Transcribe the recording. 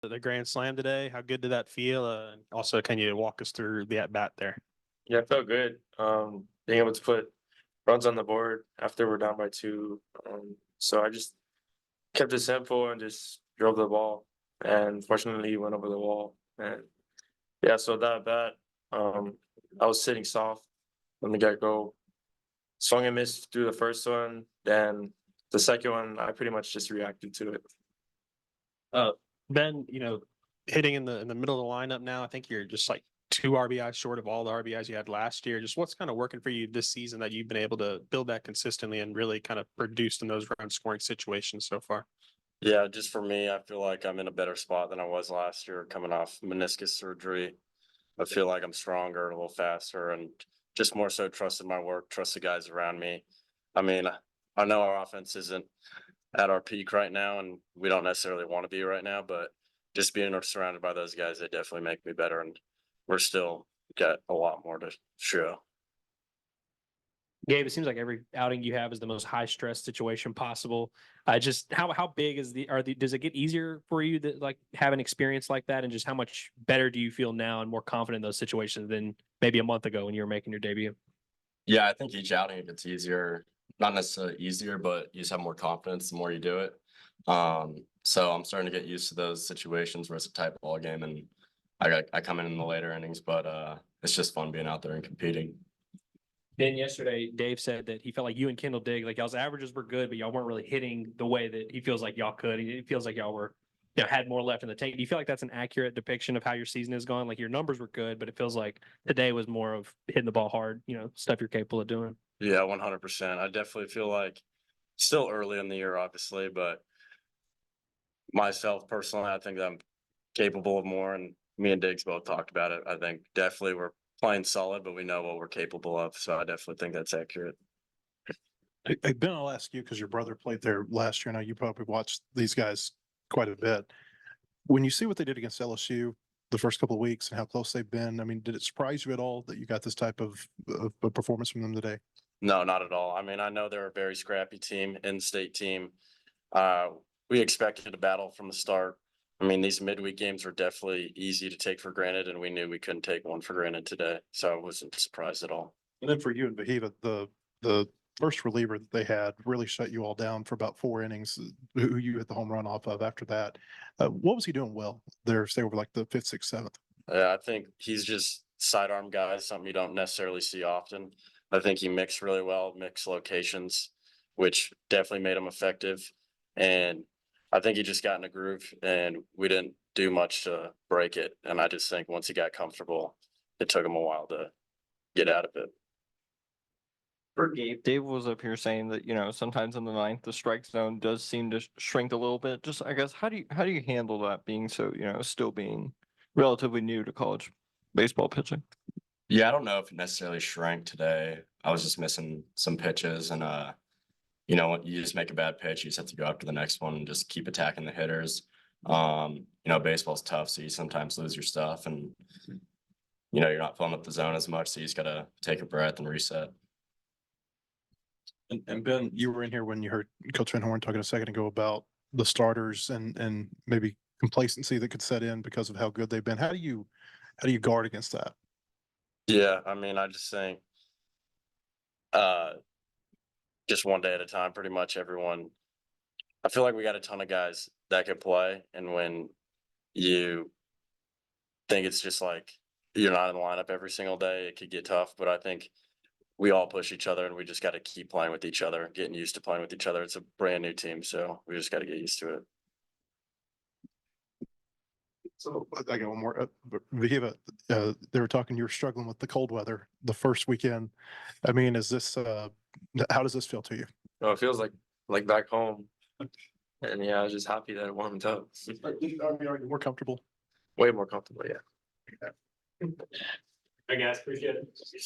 the grand slam today. How good did that feel? And also, can you walk us through the at bat there? Yeah, it felt good. Being able to put runs on the board after we're down by two. So I just kept it simple and just drove the ball. And fortunately, he went over the wall. And yeah, so that bat, I was sitting soft from the get go. Swung and missed through the first one. Then the second one, I pretty much just reacted to it. Uh, Ben, hitting in the middle of the lineup now. I think you're just like two RBIs short of all the RBIs you had last year. Just what's kind of working for you this season that you've been able to build that consistently and really kind of produced in those run scoring situations so far? Yeah, just for me, I feel like I'm in a better spot than I was last year coming off meniscus surgery. I feel like I'm stronger, a little faster, and just more so trusted my work, trust the guys around me. I mean, I know our offense isn't at our peak right now, and we don't necessarily want to be right now, but just being surrounded by those guys, they definitely make me better, and we're still got a lot more to show. Gabe, it seems like every outing you have is the most high stress situation possible. Just how big is does it get easier for you to like have an experience like that, and just how much better do you feel now and more confident in those situations than maybe a month ago when you were making your debut? Yeah, I think each outing gets easier. Not necessarily easier, but you just have more confidence the more you do it. So I'm starting to get used to those situations where it's a tight ball game and I come in the later innings, but it's just fun being out there and competing. Then yesterday, Dave said that he felt like you and Kendall Digg, like y'all's averages were good, but y'all weren't really hitting the way that he feels like y'all could. He feels like y'all were, had more left in the tank. Do you feel like that's an accurate depiction of how your season is going? Like your numbers were good, but it feels like today was more of hitting the ball hard, stuff you're capable of doing. Yeah, 100%. I definitely feel like still early in the year, obviously, but myself personally, I think I'm capable of more, and me and Diggs both talked about it. I think definitely we're playing solid, but we know what we're capable of. So I definitely think that's accurate. Hey, Ben, I'll ask you because your brother played there last year. Now you probably watched these guys quite a bit. When you see what they did against LSU the first couple of weeks and how close they've been, I mean, did it surprise you at all that you got this type of performance from them today? No, not at all. I mean, I know they're a very scrappy team, in-state team. We expected a battle from the start. I mean, these midweek games were definitely easy to take for granted, and we knew we couldn't take one for granted today. So I wasn't surprised at all. And then for you and Wehiwa, the first reliever that they had really shut you all down for about 4 innings, who you hit the home run off of after that. What was he doing well there, say over like the 5th, 6th, 7th? I think he's just sidearm guy, something you don't necessarily see often. I think he mixed really well, mixed locations, which definitely made him effective. And I think he just got in a groove, and we didn't do much to break it. And I just think once he got comfortable, it took him a while to get out of it. For Gabe, Dave was up here saying that, sometimes in the ninth, the strike zone does seem to shrink a little bit. Just, I guess, how do you handle that being so, still being relatively new to college baseball pitching? Yeah, I don't know if it necessarily shrank today. I was just missing some pitches, and when you just make a bad pitch, you just have to go after the next one and just keep attacking the hitters. Baseball's tough, so you sometimes lose your stuff, and you're not filling up the zone as much, so you just gotta take a breath and reset. And Ben, you were in here when you heard Coach Van Horn talking a second ago about the starters and maybe complacency that could set in because of how good they've been. How do you guard against that? Yeah, I mean, I just think just one day at a time, pretty much everyone. I feel like we got a ton of guys that can play, and when you think it's just like you're not in the lineup every single day, it could get tough. But I think we all push each other, and we just got to keep playing with each other, getting used to playing with each other. It's a brand new team, so we just got to get used to it. So I got one more. Wehiwa, they were talking, you were struggling with the cold weather the first weekend. I mean, is this, how does this feel to you? No, it feels like back home. And yeah, I was just happy that it warmed up. Are you more comfortable? Way more comfortable, yeah. I guess appreciate it.